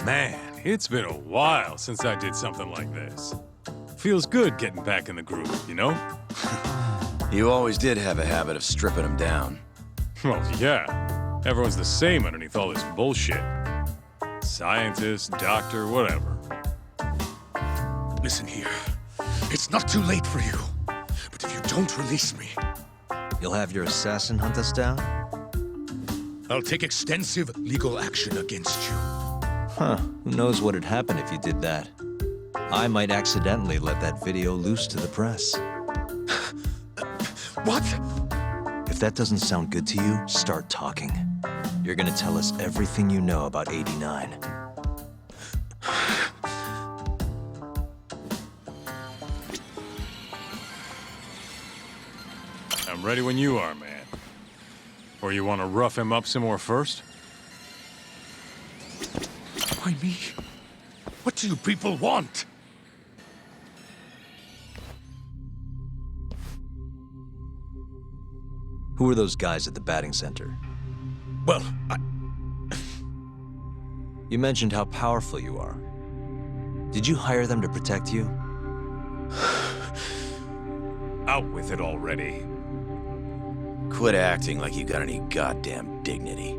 Man, it's been a while since I did something like this. Feels good getting back in the groove, you know? You always did have a habit of stripping them down. Well, yeah. Everyone's the same underneath all this bullshit. Scientist, doctor, whatever. Listen here. It's not too late for you. But if you don't release me, You'll have your assassin hunt us down? I'll take extensive legal action against you. Huh. Who knows what'd happen if you did that? I might accidentally let that video loose to the press. What? If that doesn't sound good to you, start talking. You're gonna tell us everything you know about 89. I'm ready when you are, man. Or you want to rough him up some more first? Why me? What do you people want? Who are those guys at the batting center? Well, You mentioned how powerful you are. Did you hire them to protect you? Out with it already. Quit acting like you got any goddamn dignity.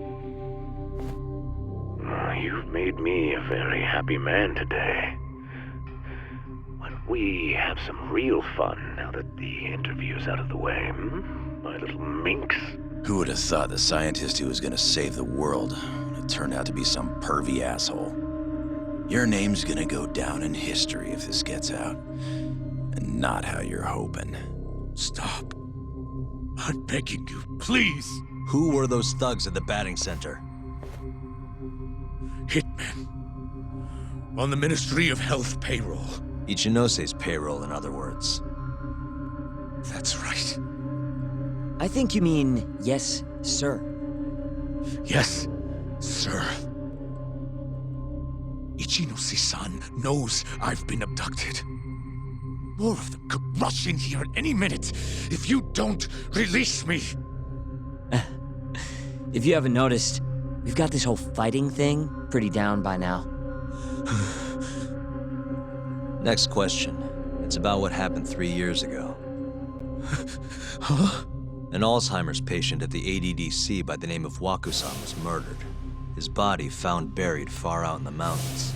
You've made me a very happy man today. Why don't we have some real fun now that the interview's out of the way, my little minx? Who would have thought the scientist who was gonna save the world would turn out to be some pervy asshole? Your name's gonna go down in history if this gets out. And not how you're hoping. stop. I'm begging you, please. Who were those thugs at the batting center? Hitmen. On the Ministry of Health payroll. Ichinose's payroll, in other words. That's right. I think you mean, yes, sir. Yes, sir. Ichinose-san knows I've been abducted. More of them could rush in here at any minute if you don't release me. If you haven't noticed, we've got this whole fighting thing pretty down by now. Next question. It's about what happened 3 years ago. Huh? An Alzheimer's patient at the ADDC by the name of Waku-san was murdered. His body found buried far out in the mountains.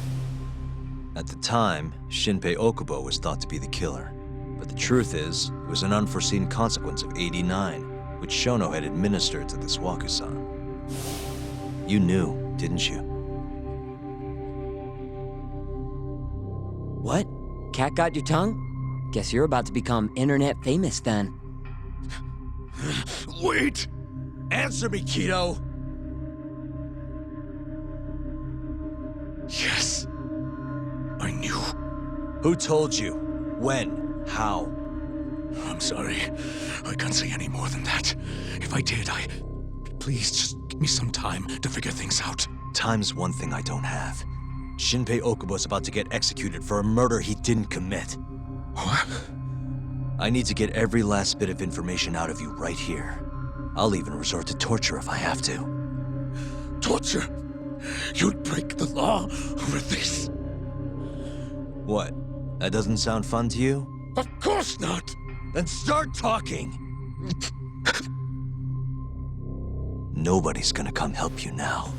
At the time, Shinpei Okubo was thought to be the killer. But the truth is, it was an unforeseen consequence of 89, which Shono had administered to this Waku-san. You knew, didn't you? What? Cat got your tongue? Guess you're about to become internet famous then. Wait! Answer me, Kaito! Yes. I knew. Who told you? When? How? I'm sorry. I can't say any more than that. If I did, Please, just give me some time to figure things out. Time's one thing I don't have. Shinpei Okubo's about to get executed for a murder he didn't commit. What? I need to get every last bit of information out of you right here. I'll even resort to torture if I have to. Torture? You'd break the law over this? What? That doesn't sound fun to you? Of course not! Then start talking! Nobody's gonna come help you now.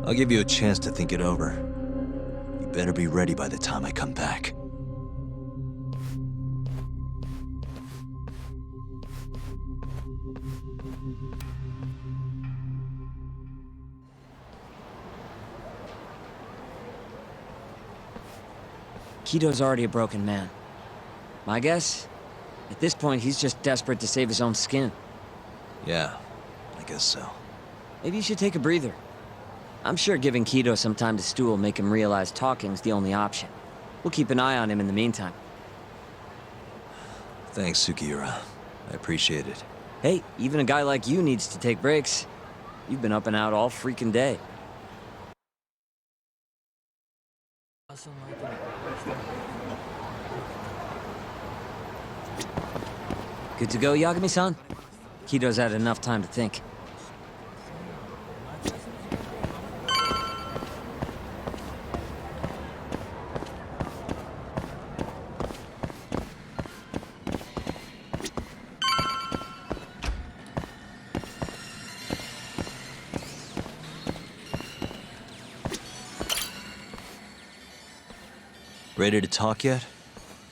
I'll give you a chance to think it over. You better be ready by the time I come back. Kito's already a broken man. My guess? At this point, he's just desperate to save his own skin. Yeah, I guess so. Maybe you should take a breather. I'm sure giving Kito some time to stew will make him realize talking's the only option. We'll keep an eye on him in the meantime. Thanks, Sugiura. I appreciate it. Hey, even a guy like you needs to take breaks. You've been up and out all freaking day. Good to go, Yagami-san? Kito's had enough time to think. Ready to talk yet?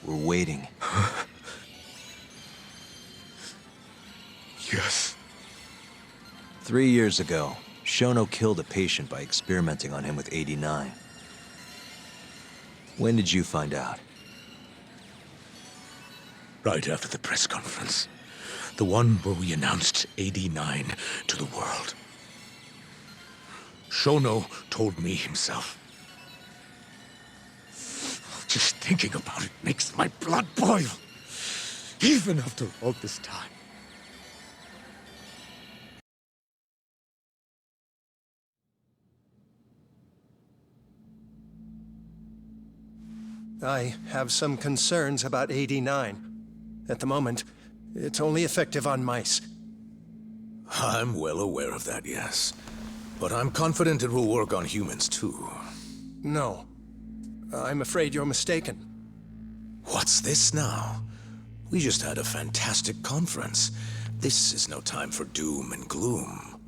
We're waiting. Yes. 3 years ago, Shono killed a patient by experimenting on him with 89. When did you find out? Right after the press conference. The one where we announced 89 to the world. Shono told me himself. Just thinking about it makes my blood boil. Even after all this time. I have some concerns about 89. At the moment, it's only effective on mice. I'm well aware of that, yes. But I'm confident it will work on humans, too. No. I'm afraid you're mistaken. What's this now? We just had a fantastic conference. This is no time for doom and gloom.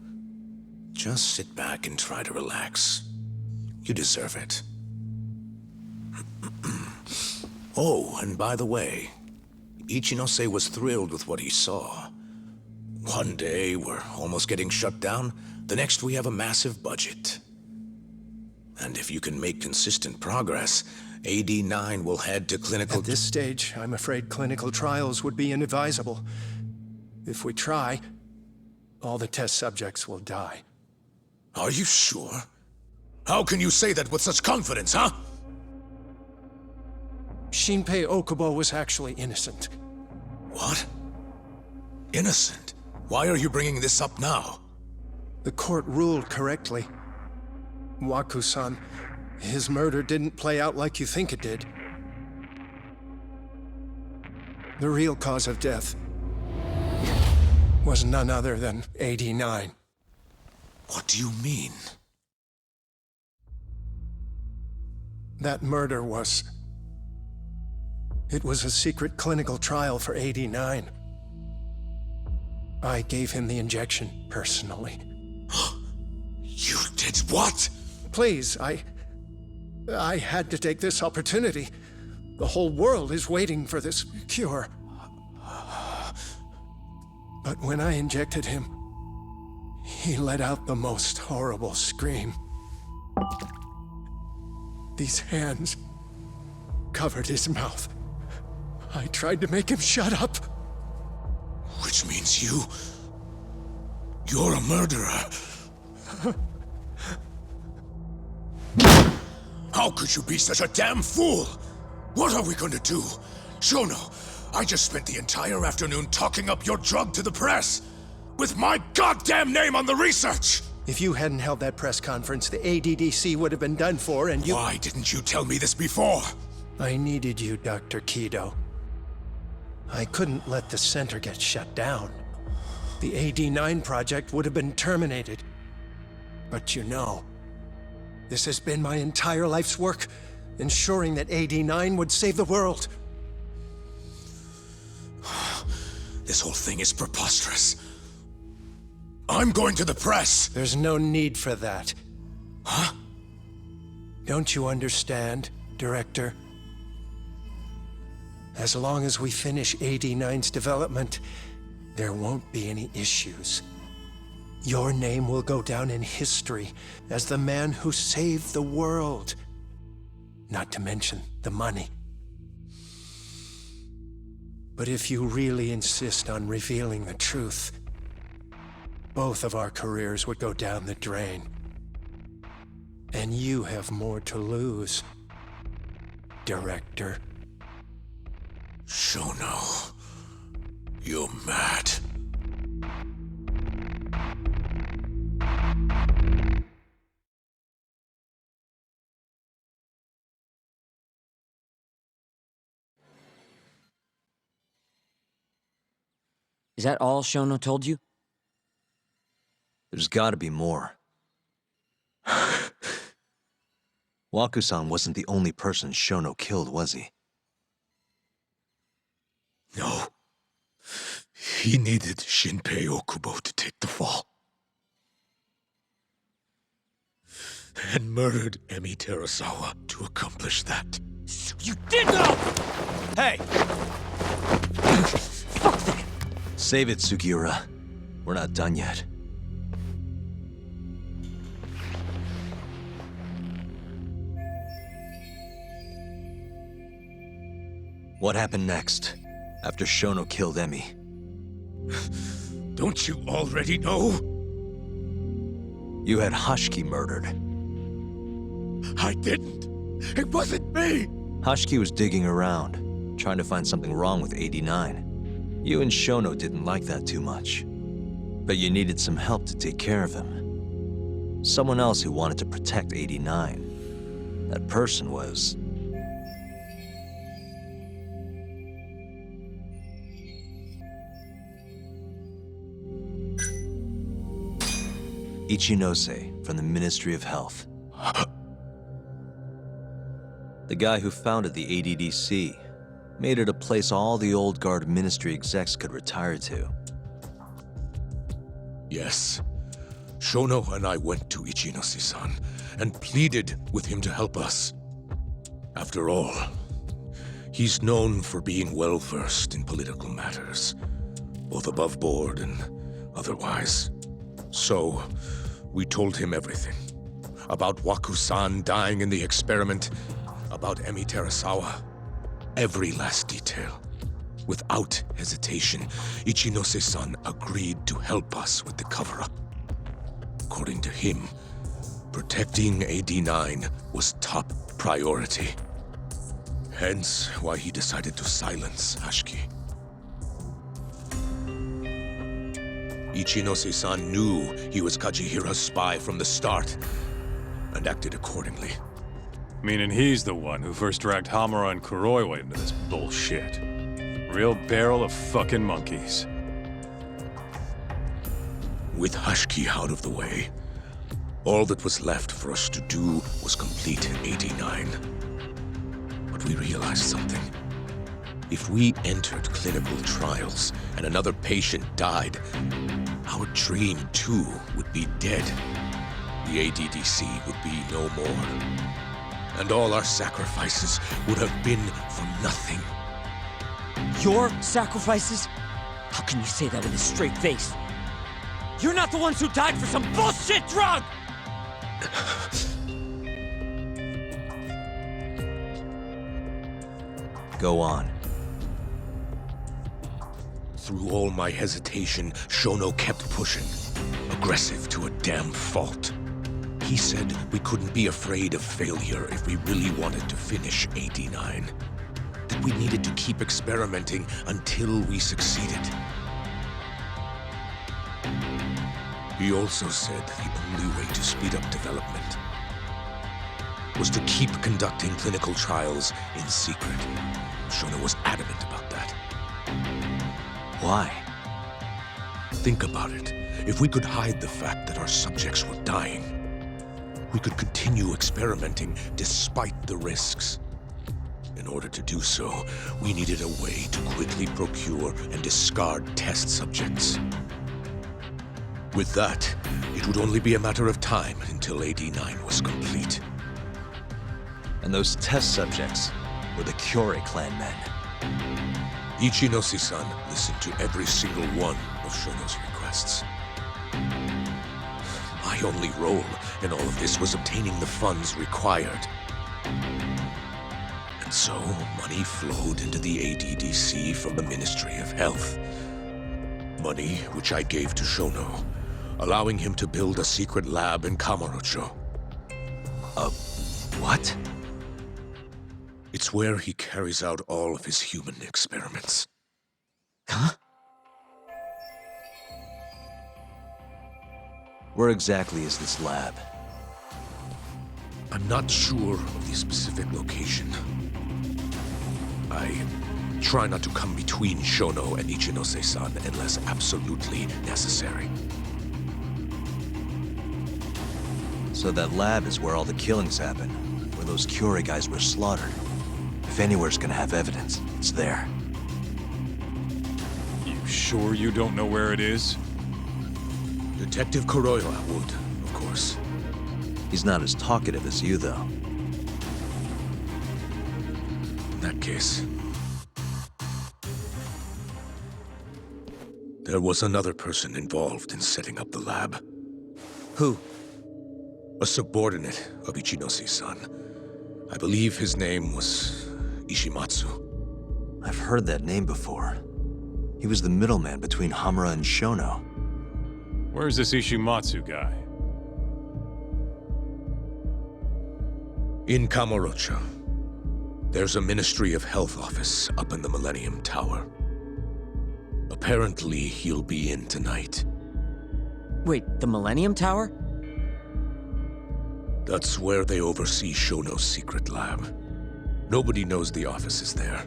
Just sit back and try to relax. You deserve it. Oh, and by the way, Ichinose was thrilled with what he saw. One day, we're almost getting shut down. The next, we have a massive budget. And if you can make consistent progress, AD9 will head to clinical... At this stage, I'm afraid clinical trials would be inadvisable. If we try, all the test subjects will die. Are you sure? How can you say that with such confidence, huh? Shinpei Okubo was actually innocent. What? Innocent? Why are you bringing this up now? The court ruled correctly. Waku-san, his murder didn't play out like you think it did. The real cause of death was none other than 89. What do you mean? That murder was... It was a secret clinical trial for 89. I gave him the injection, personally. You did what? Please, I had to take this opportunity. The whole world is waiting for this cure. But when I injected him, he let out the most horrible scream. These hands covered his mouth. I tried to make him shut up. Which means you're a murderer. How could you be such a damn fool? What are we going to do? Shono, I just spent the entire afternoon talking up your drug to the press, with my goddamn name on the research! If you hadn't held that press conference, the ADDC would have been done for, and you... Why didn't you tell me this before? I needed you, Dr. Kaito. I couldn't let the center get shut down. The AD9 project would have been terminated. But you know, this has been my entire life's work, ensuring that AD9 would save the world. This whole thing is preposterous. I'm going to the press! There's no need for that. Huh? Don't you understand, Director? As long as we finish AD9's development, there won't be any issues. Your name will go down in history as the man who saved the world. Not to mention the money. But if you really insist on revealing the truth, both of our careers would go down the drain. And you have more to lose, Director. Shono, you're mad. Is that all Shono told you? There's gotta be more. Waku-san wasn't the only person Shono killed, was he? No. He needed Shinpei Okubo to take the fall. And murdered Emi Terasawa to accomplish that. So you did know! Hey! Fuck that! Save it, Sugiura. We're not done yet. What happened next, after Shono killed Emi? Don't you already know? You had Hashiki murdered. I didn't. It wasn't me. Hashiki was digging around, trying to find something wrong with 89. You and Shono didn't like that too much. But you needed some help to take care of him. Someone else who wanted to protect 89. That person was... Ichinose from the Ministry of Health. The guy who founded the ADDC made it a place all the old guard ministry execs could retire to. Yes. Shono and I went to Ichinose-san and pleaded with him to help us. After all, he's known for being well-versed in political matters, both above board and otherwise. So, we told him everything. About Waku-san dying in the experiment, about Emi Terasawa. Every last detail. Without hesitation, Ichinose-san agreed to help us with the cover-up. According to him, protecting AD9 was top priority. Hence why he decided to silence Hashiki. Ichinose-san knew he was Kajihira's spy from the start, and acted accordingly. Meaning he's the one who first dragged Hamura and Kuroiwa into this bullshit. Real barrel of fucking monkeys. With Hashiki out of the way, all that was left for us to do was complete 89. But we realized something. If we entered clinical trials and another patient died, our dream too would be dead. The ADDC would be no more. And all our sacrifices would have been for nothing. Your sacrifices? How can you say that with a straight face? You're not the ones who died for some bullshit drug! Go on. Through all my hesitation, Shono kept pushing. Aggressive to a damn fault. He said we couldn't be afraid of failure if we really wanted to finish 89. That we needed to keep experimenting until we succeeded. He also said the only way to speed up development was to keep conducting clinical trials in secret. Shono was adamant about that. Why? Think about it. If we could hide the fact that our subjects were dying, we could continue experimenting despite the risks. In order to do so, we needed a way to quickly procure and discard test subjects. With that, it would only be a matter of time until AD9 was complete. And those test subjects were the Kyorei clan men. Ichinose-san listened to every single one of Shono's requests. My only role in all of this was obtaining the funds required. And so, money flowed into the ADDC from the Ministry of Health. Money which I gave to Shono, allowing him to build a secret lab in Kamurocho. What? It's where he carries out all of his human experiments. Huh? Where exactly is this lab? I'm not sure of the specific location. I Try not to come between Shono and Ichinose-san unless absolutely necessary. So that lab is where all the killings happened, where those Curie guys were slaughtered. If anywhere's gonna have evidence, it's there. You sure you don't know where it is? Detective Kuroiwa would, of course. He's not as talkative as you, though. In that case... There was another person involved in setting up the lab. Who? A subordinate of Ichinose-san. I believe his name was Ishimatsu. I've heard that name before. He was the middleman between Hamura and Shono. Where's this Ishimatsu guy? In Kamurocho. There's a Ministry of Health office up in the Millennium Tower. Apparently, he'll be in tonight. Wait, the Millennium Tower? That's where they oversee Shono's secret lab. Nobody knows the office is there.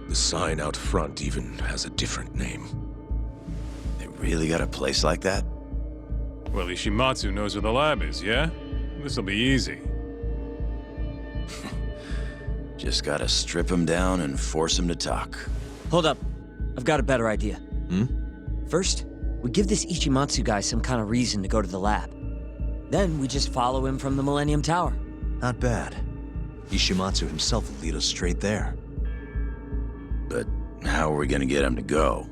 The sign out front even has a different name. They really got a place like that? Well, Ishimatsu knows where the lab is, yeah? This'll be easy. Just gotta strip him down and force him to talk. Hold up. I've got a better idea. First, we give this Ichimatsu guy some kind of reason to go to the lab. Then we just follow him from the Millennium Tower. Not bad. Ishimatsu himself will lead us straight there. But how are we gonna get him to go?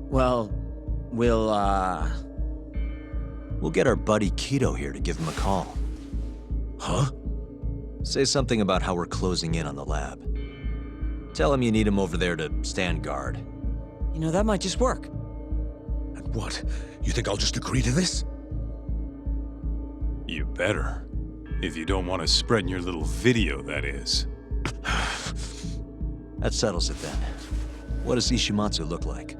Well, we'll We'll get our buddy Kaito here to give him a call. Huh? Say something about how we're closing in on the lab. Tell him you need him over there to stand guard. You know, that might just work. And what? You think I'll just agree to this? You better. If you don't want to spread in your little video, that is. That settles it then. What does Ishimatsu look like?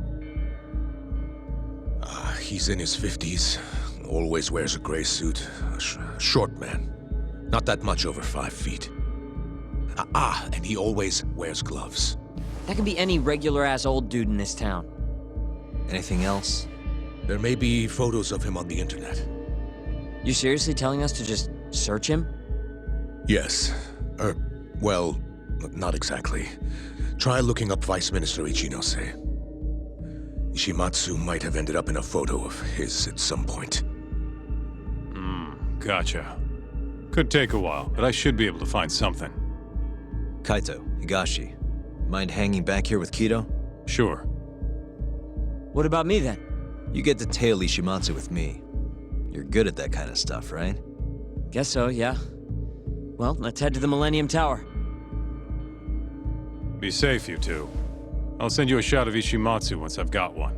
He's in his 50s. Always wears a gray suit. A short man. Not that much over 5 feet. And he always wears gloves. That can be any regular-ass old dude in this town. Anything else? There may be photos of him on the internet. You seriously telling us to just search him? Yes. Well, not exactly. Try looking up Vice Minister Ichinose. Ishimatsu might have ended up in a photo of his at some point. Gotcha. Could take a while, but I should be able to find something. Kaito, Higashi, mind hanging back here with Kaito? Sure. What about me then? You get to tail Ishimatsu with me. You're good at that kind of stuff, right? Guess so, yeah. Well, let's head to the Millennium Tower. Be safe, you two. I'll send you a shot of Ishimatsu once I've got one.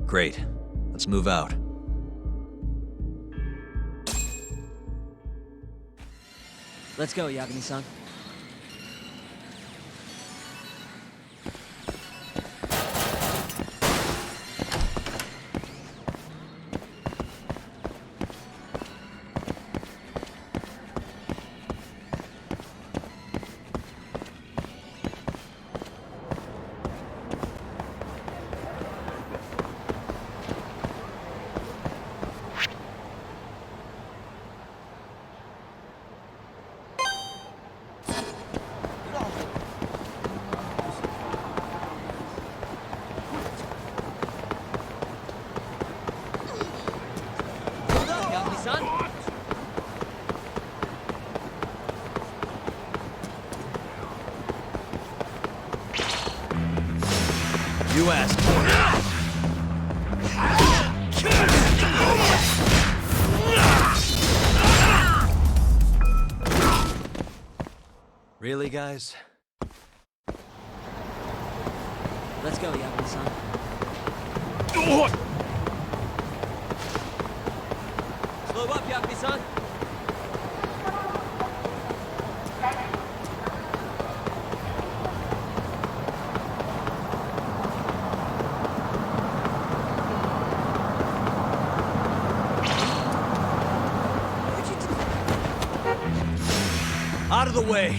Great. Let's move out. Let's go, Yagami-san. You asked for it. Really, guys? Let's go, Yagami-san. Slow up, Yagami-san. Out of the way!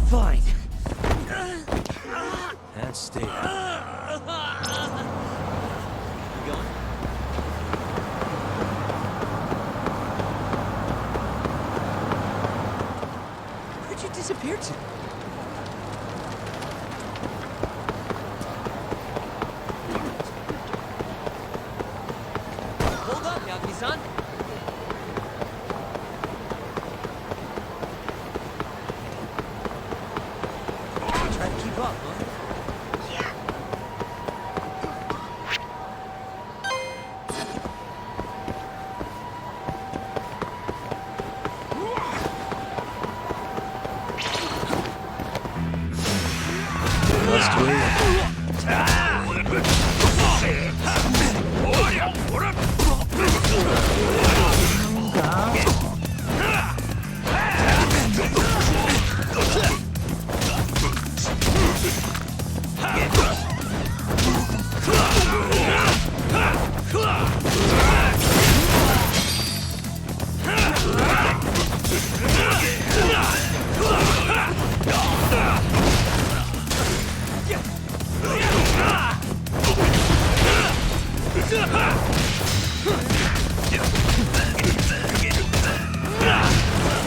Fine. That's stay. Where'd you disappear to? Hold up, Yagami-san. Try to keep up, huh? Must we?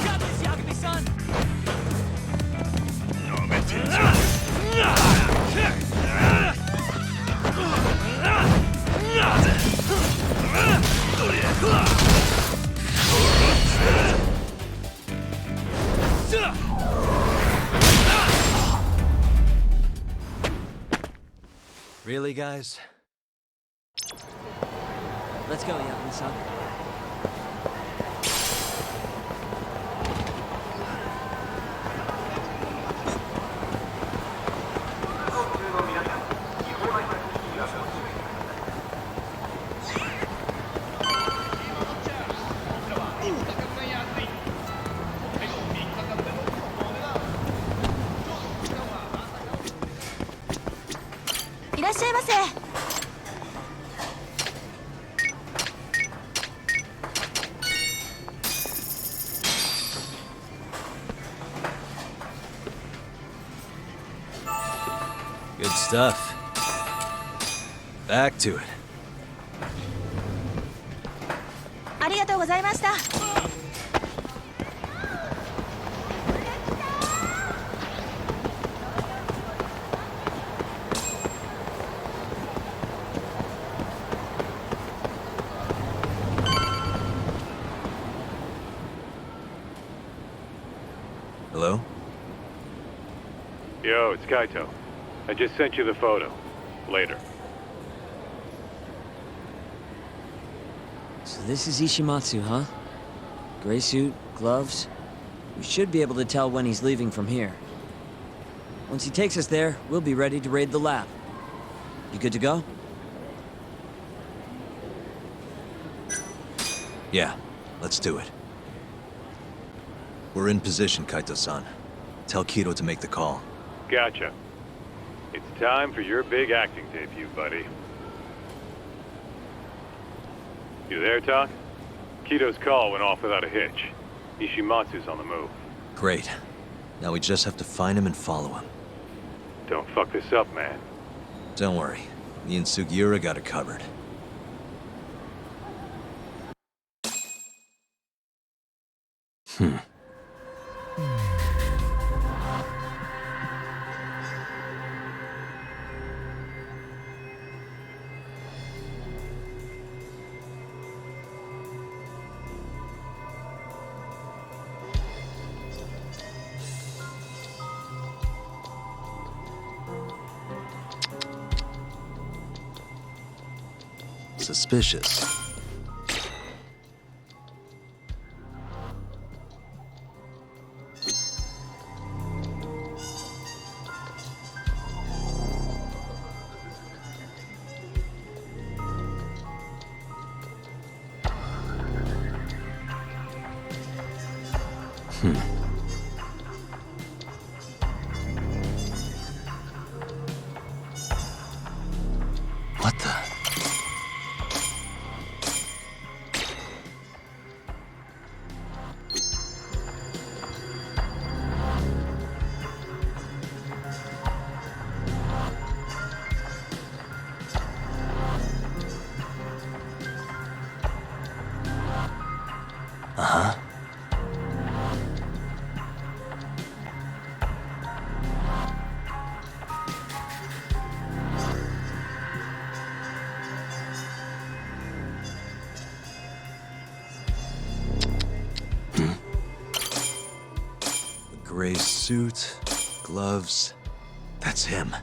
Got this, Yagami-san! Really, guys? Let's go, Yagami-san. Good stuff. Back to it. ありがとうございました。 Hello? Yo, it's Kaito. I just sent you the photo. Later. So this is Ishimatsu, huh? Gray suit, gloves. We should be able to tell when he's leaving from here. Once he takes us there, we'll be ready to raid the lab. You good to go? Yeah, let's do it. We're in position, Kaito-san. Tell Kido to make the call. Gotcha. It's time for your big acting debut, buddy. You there, Tak? Kito's call went off without a hitch. Ishimatsu's on the move. Great. Now we just have to find him and follow him. Don't fuck this up, man. Don't worry. Me and Sugiura got it covered. Suspicious. What the? Uh-huh. Gray suit, gloves. That's him.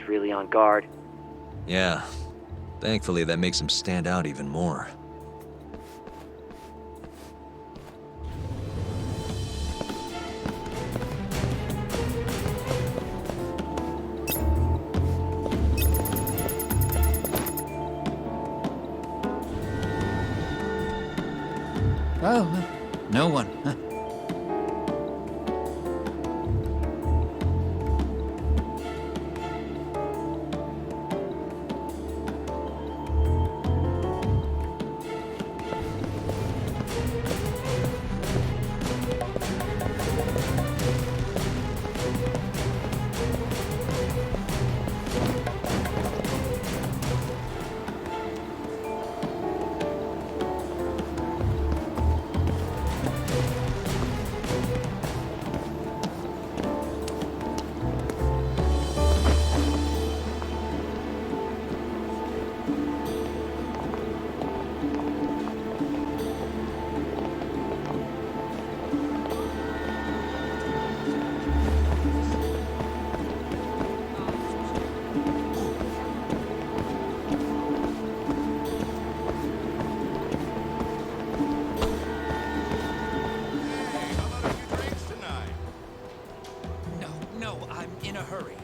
Really on guard. Yeah. Thankfully, that makes him stand out even more. Oh, no one. Huh. no, I'm in a hurry.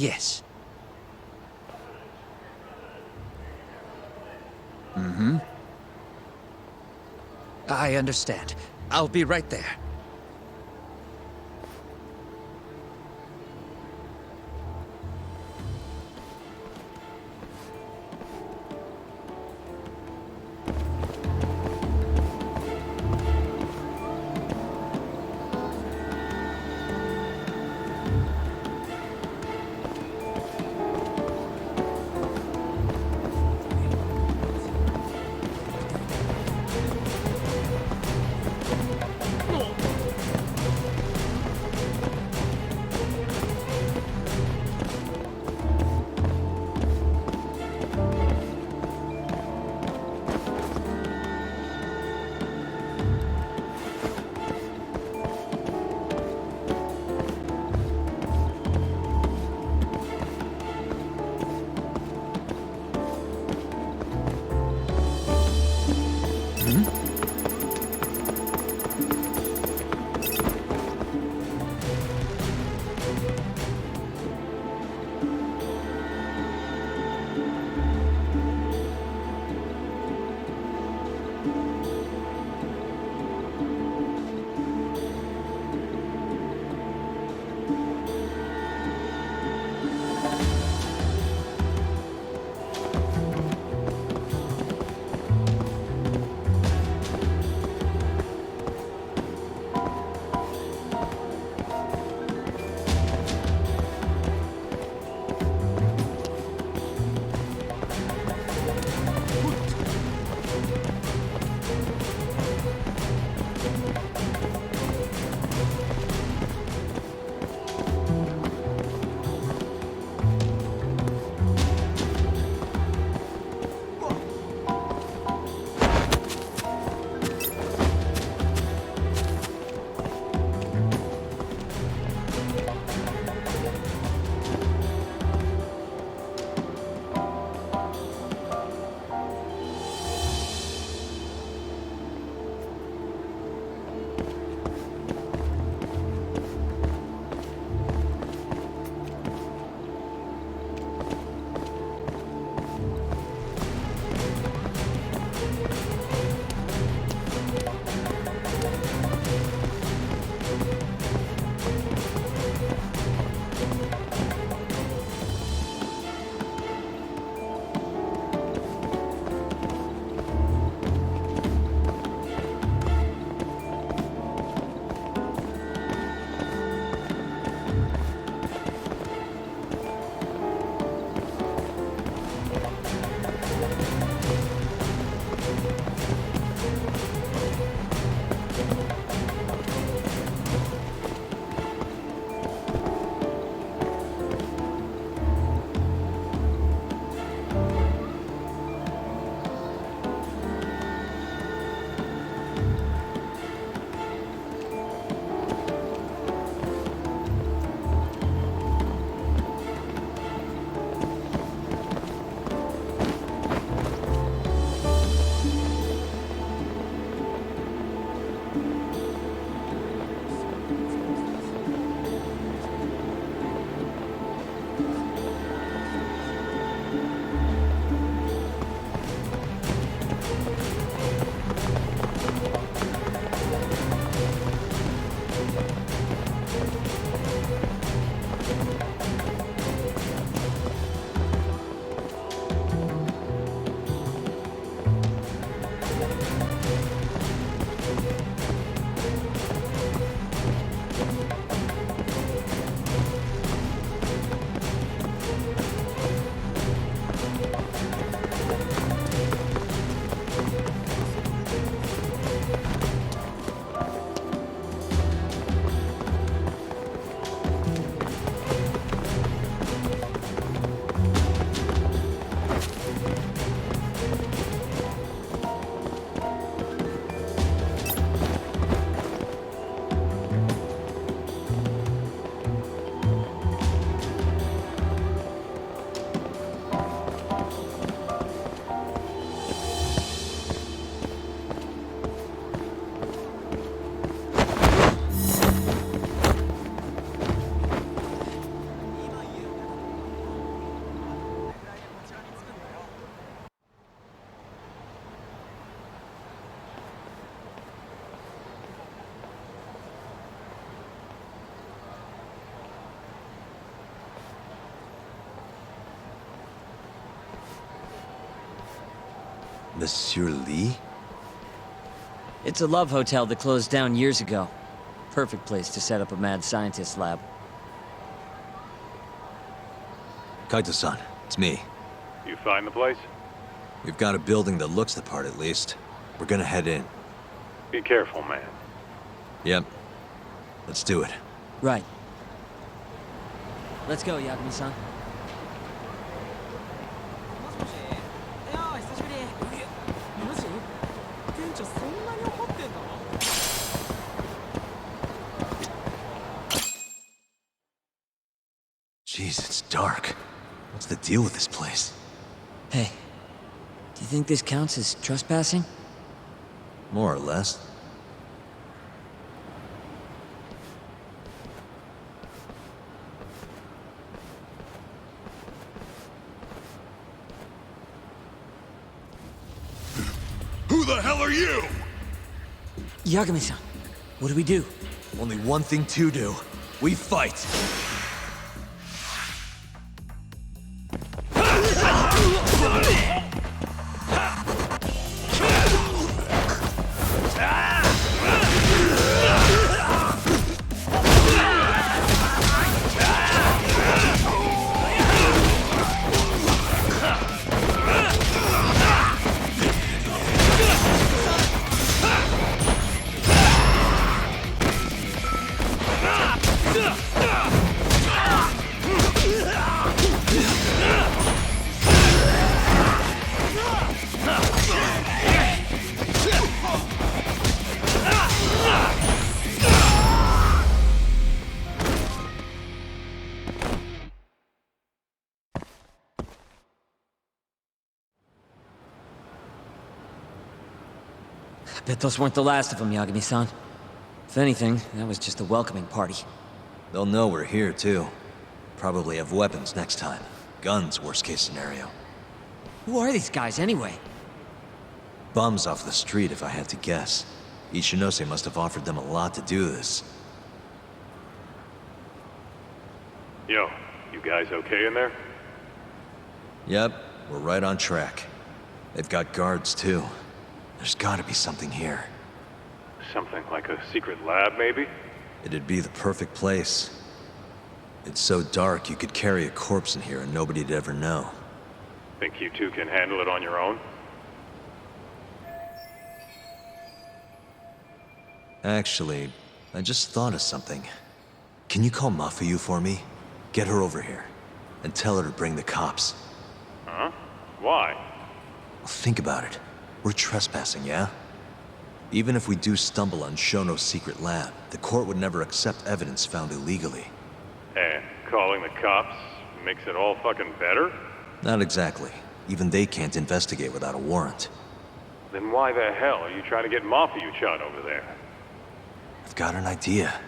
Yes. Mm-hmm. I understand. I'll be right there. Monsieur Lee? It's a love hotel that closed down years ago. Perfect place to set up a mad scientist lab. Kaito-san, it's me. You find the place? We've got a building that looks the part at least. We're gonna head in. Be careful, man. Yep. Let's do it. Right. Let's go, Yagami-san. Jeez, it's dark. What's the deal with this place? Hey, do you think this counts as trespassing? More or less. Who the hell are you? Yagami-san, what do we do? Only one thing to do. We fight! Bet those weren't the last of them, Yagami-san. If anything, that was just a welcoming party. They'll know we're here, too. Probably have weapons next time. Guns, worst case scenario. Who are these guys, anyway? Bums off the street, if I had to guess. Ichinose must have offered them a lot to do this. Yo, you guys okay in there? Yep, we're right on track. They've got guards, too. There's gotta be something here. Something like a secret lab, maybe? It'd be the perfect place. It's so dark you could carry a corpse in here and nobody'd ever know. Think you two can handle it on your own? Actually, I just thought of something. Can you call Mafuyu for me? Get her over here. And tell her to bring the cops. Huh? Why? Well, think about it. We're trespassing, yeah? Even if we do stumble on Shono's secret lab, the court would never accept evidence found illegally. And calling the cops makes it all fucking better? Not exactly. Even they can't investigate without a warrant. Then why the hell are you trying to get Mafuyu-chan over there? I've got an idea.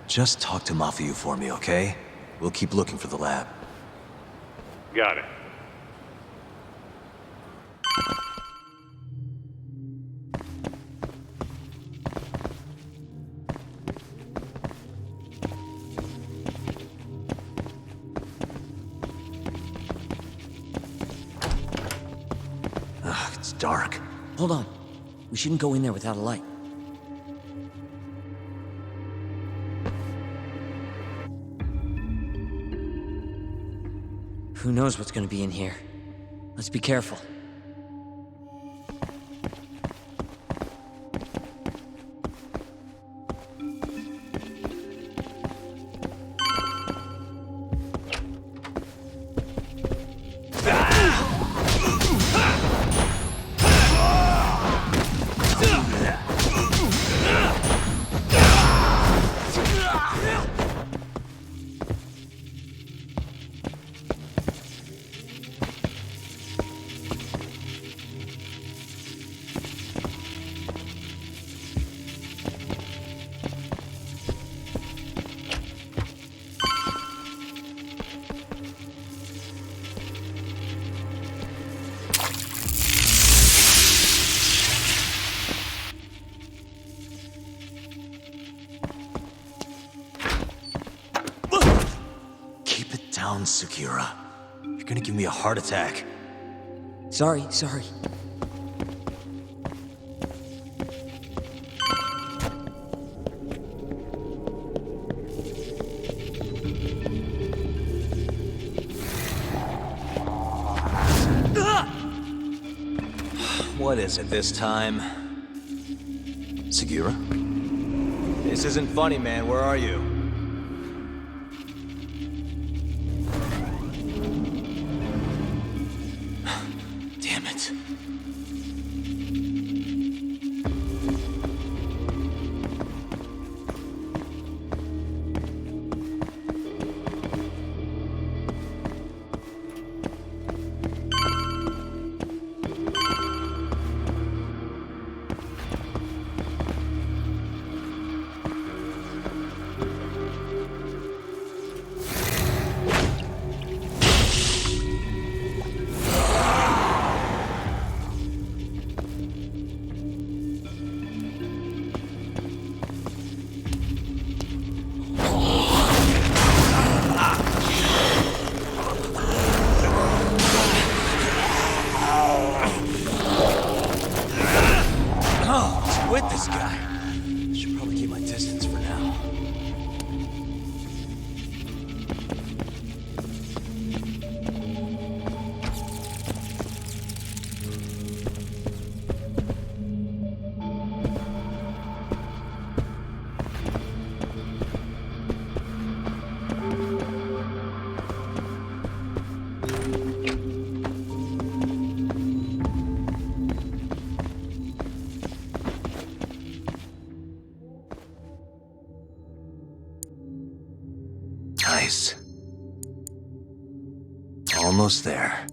Just talk to Mafuyu for me, okay? We'll keep looking for the lab. Got it. Ugh, it's dark. Hold on. We shouldn't go in there without a light. Who knows what's gonna be in here? Let's be careful. Sukira. You're gonna give me a heart attack. Sorry. What is it this time? Segura? This isn't funny, man. Where are you? Damn it. With this guy. Should probably keep my distance for now. Nice. Almost there.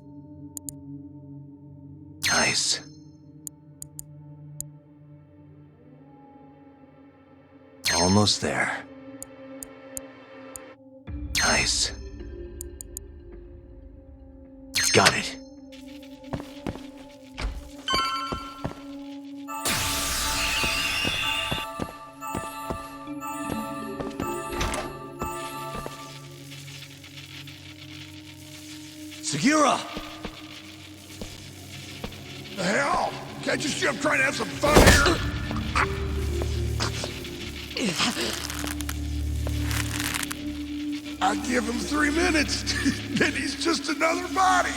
Nice. Almost there. Nice. Got it. Segura! The hell? Can't you see I'm trying to have some fun here? I give him 3 minutes, then he's just another body.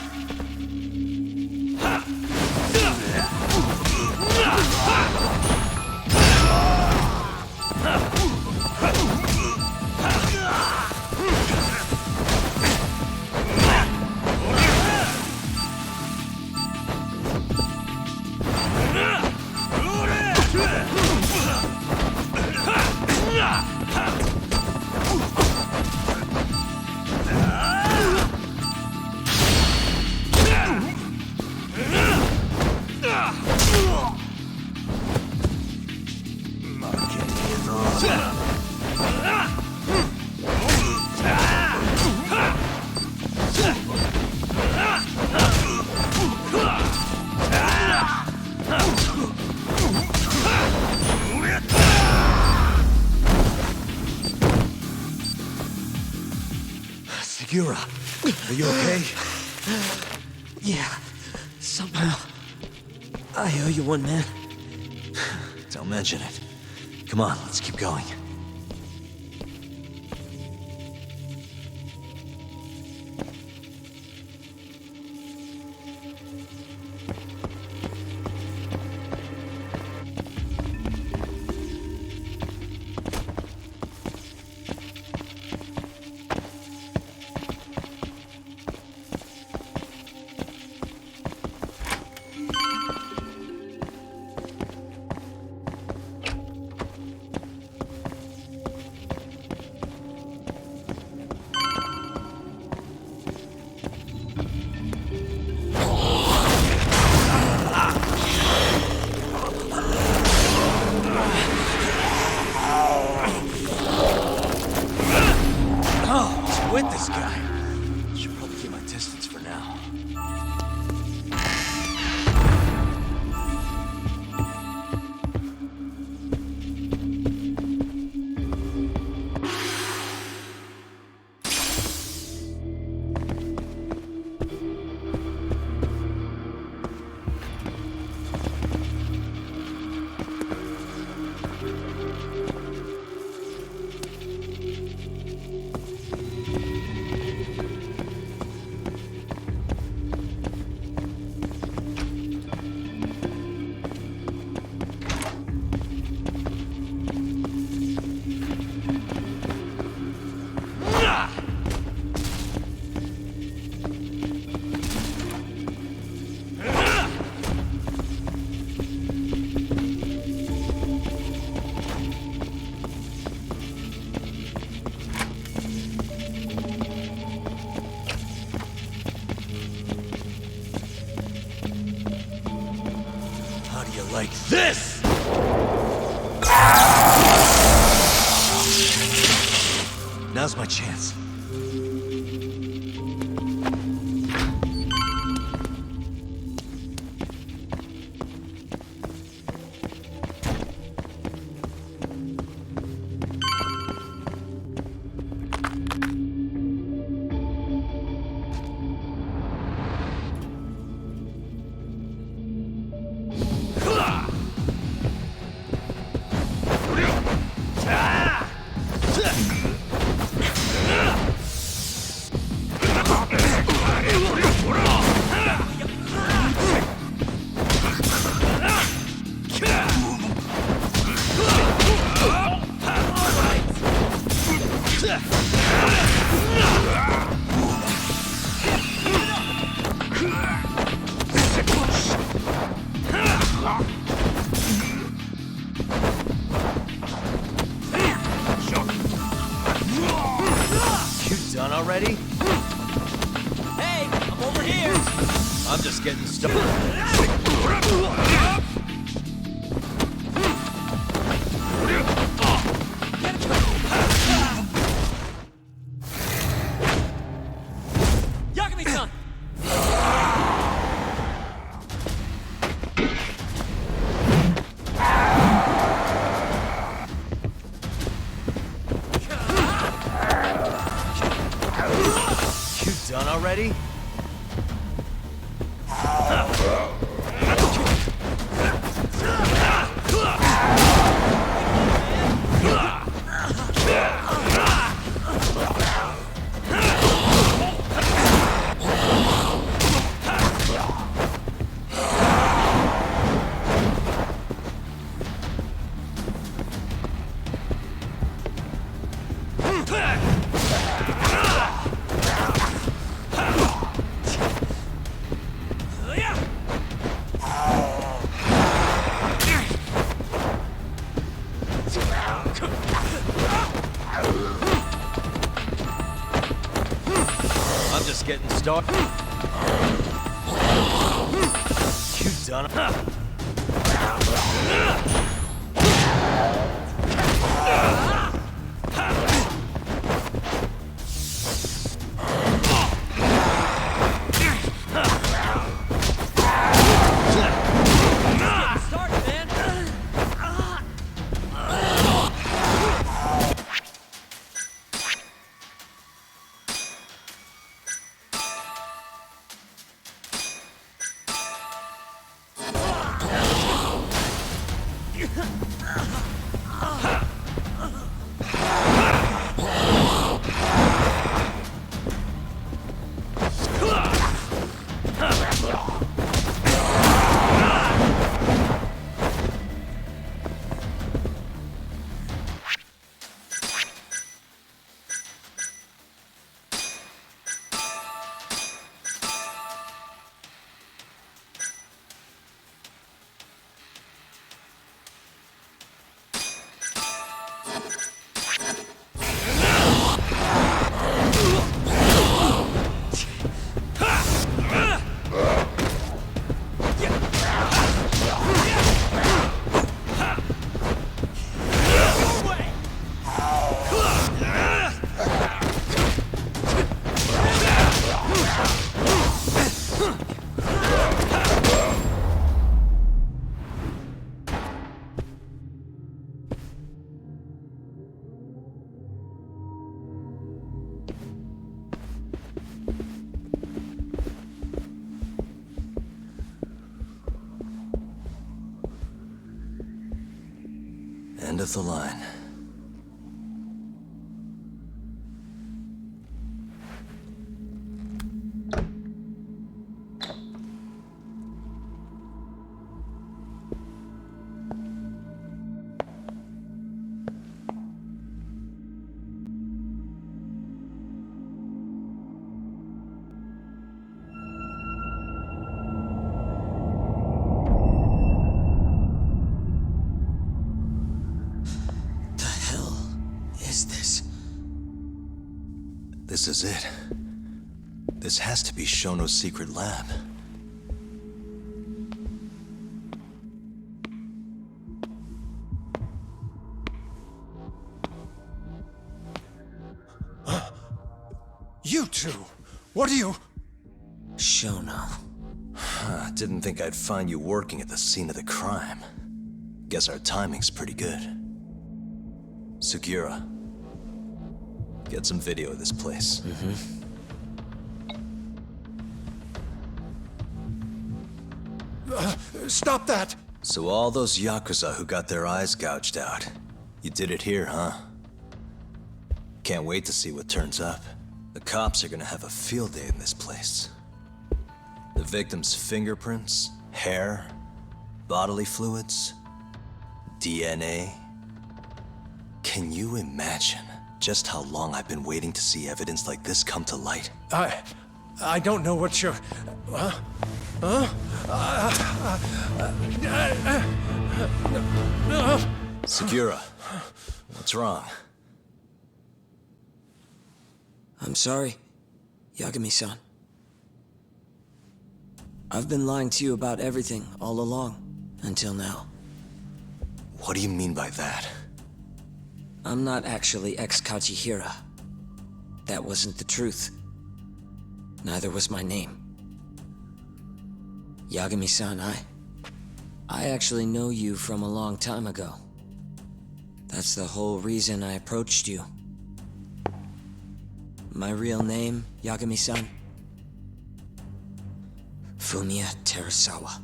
Segura, are you okay? Yeah, somehow. I owe you one, man. Don't mention it. Come on, let's keep going. You like this? Now's my chance. Already? Hey, I'm over here! I'm just getting started. Yagami-san! Done already? I'm just getting started. You done? End of the line. This is it. This has to be Shono's secret lab. You two! What are you... Shono. Didn't think I'd find you working at the scene of the crime. Guess our timing's pretty good. Sugiura, get some video of this place. Stop that! So all those Yakuza who got their eyes gouged out, you did it here, huh? Can't wait to see what turns up. The cops are gonna have a field day in this place. The victim's fingerprints, hair, bodily fluids, DNA. Can you imagine just how long I've been waiting to see evidence like this come to light? I don't know what you're... Sugiura, what's wrong? I'm sorry, Yagami-san. I've been lying to you about everything all along, until now. What do you mean by that? I'm not actually ex-Kajihira. That wasn't the truth. Neither was my name. Yagami-san, I actually know you from a long time ago. That's the whole reason I approached you. My real name, Yagami-san? Fumiya Terasawa.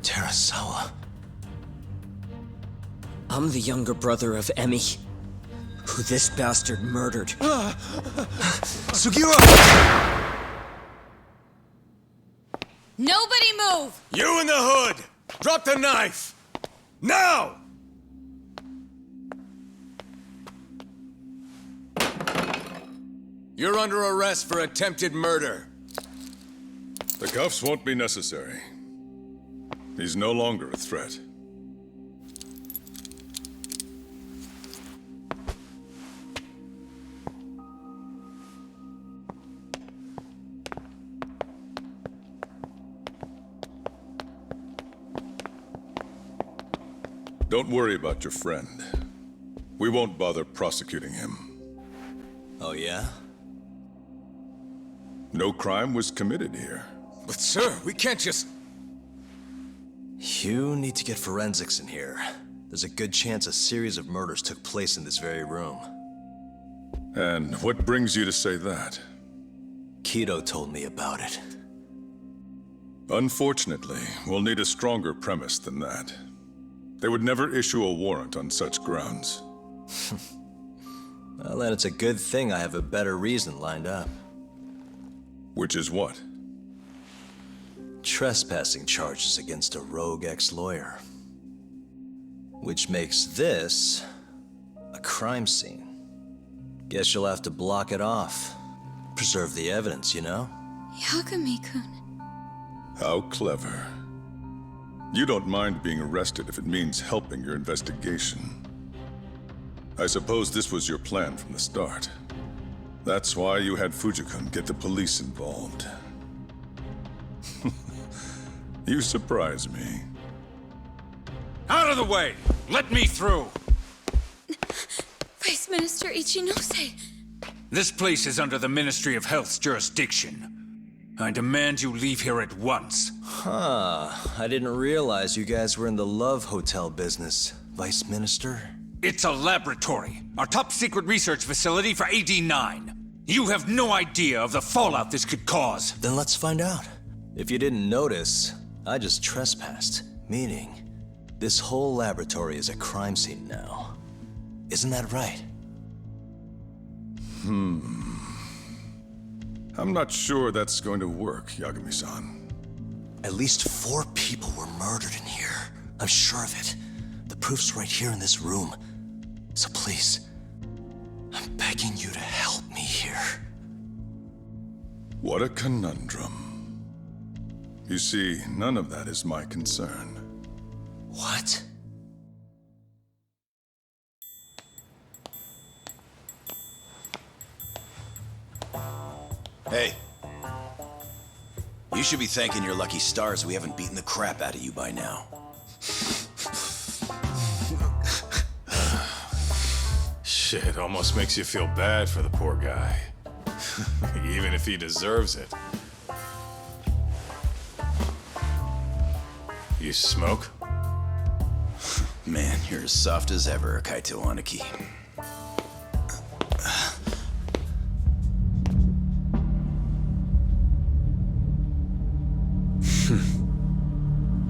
Terasawa? I'm the younger brother of Emi, who this bastard murdered. Sugiura! Nobody move! You in the hood! Drop the knife! Now! You're under arrest for attempted murder. The cuffs won't be necessary. He's no longer a threat. Don't worry about your friend. We won't bother prosecuting him. Oh, yeah? No crime was committed here. But sir, we can't just... You need to get forensics in here. There's a good chance a series of murders took place in this very room. And what brings you to say that? Kaito told me about it. Unfortunately, we'll need a stronger premise than that. They would never issue a warrant on such grounds. Well, then it's a good thing I have a better reason lined up. Which is what? Trespassing charges against a rogue ex-lawyer. Which makes this a crime scene. Guess you'll have to block it off. Preserve the evidence, you know? Yagami-kun. How clever. You don't mind being arrested if it means helping your investigation. I suppose this was your plan from the start. That's why you had Fujikun get the police involved. You surprise me. Out of the way! Let me through! Vice Minister Ichinose. This place is under the Ministry of Health's jurisdiction. I demand you leave here at once. Huh. I didn't realize you guys were in the love hotel business, Vice Minister. It's a laboratory, our top secret research facility for AD9. You have no idea of the fallout this could cause. Then let's find out. If you didn't notice, I just trespassed, meaning this whole laboratory is a crime scene now. Isn't that right? I'm not sure that's going to work, Yagami-san. At least 4 people were murdered in here. I'm sure of it. The proof's right here in this room. So please, I'm begging you to help me here. What a conundrum. You see, none of that is my concern. What? Hey. You should be thanking your lucky stars we haven't beaten the crap out of you by now. Shit, almost makes you feel bad for the poor guy. Even if he deserves it. You smoke? Man, you're as soft as ever, Kaito Aniki.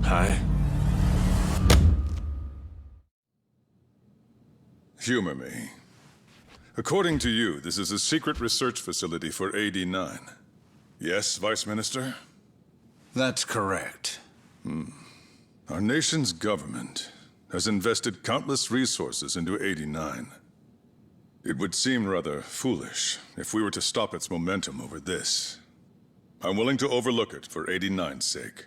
Hi. Humor me. According to you, this is a secret research facility for AD9. Yes, Vice Minister? That's correct. Our nation's government has invested countless resources into 89. It would seem rather foolish if we were to stop its momentum over this. I'm willing to overlook it for 89's sake.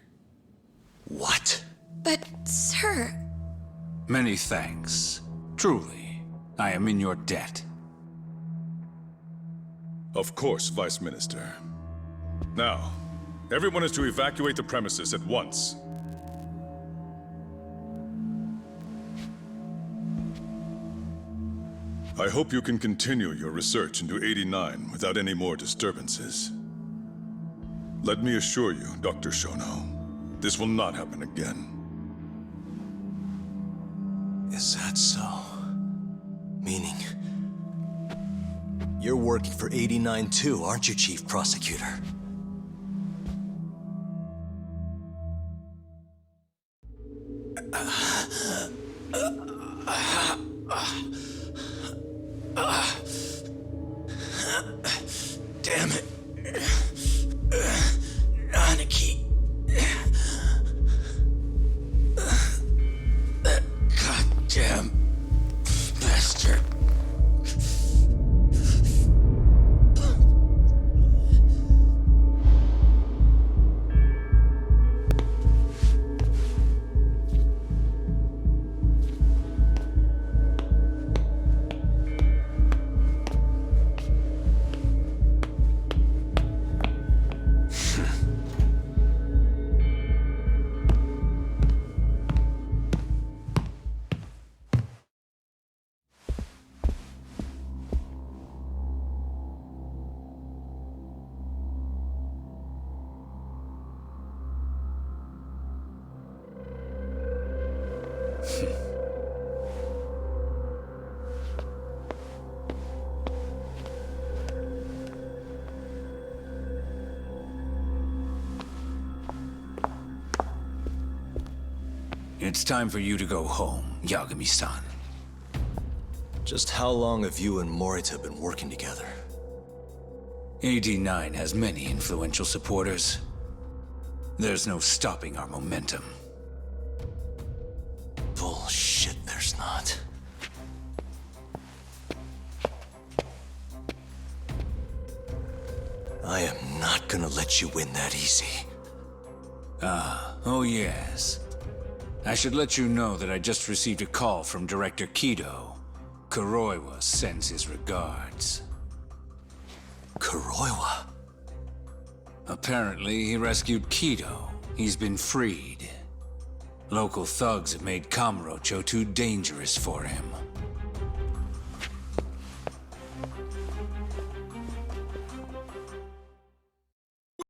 What? But, sir... Many thanks. Truly, I am in your debt. Of course, Vice Minister. Now, everyone is to evacuate the premises at once. I hope you can continue your research into 89 without any more disturbances. Let me assure you, Dr. Shono, this will not happen again. Is that so? Meaning... you're working for 89 too, aren't you, Chief Prosecutor? Damn it. Aniki. That goddamn bastard. It's time for you to go home, Yagami-san. Just how long have you and Morita been working together? AD9 has many influential supporters. There's no stopping our momentum. Bullshit, there's not. I am not gonna let you win that easy. Oh yes. I should let you know that I just received a call from Director Kido. Kuroiwa sends his regards. Kuroiwa? Apparently, he rescued Kido. He's been freed. Local thugs have made Kamurocho too dangerous for him.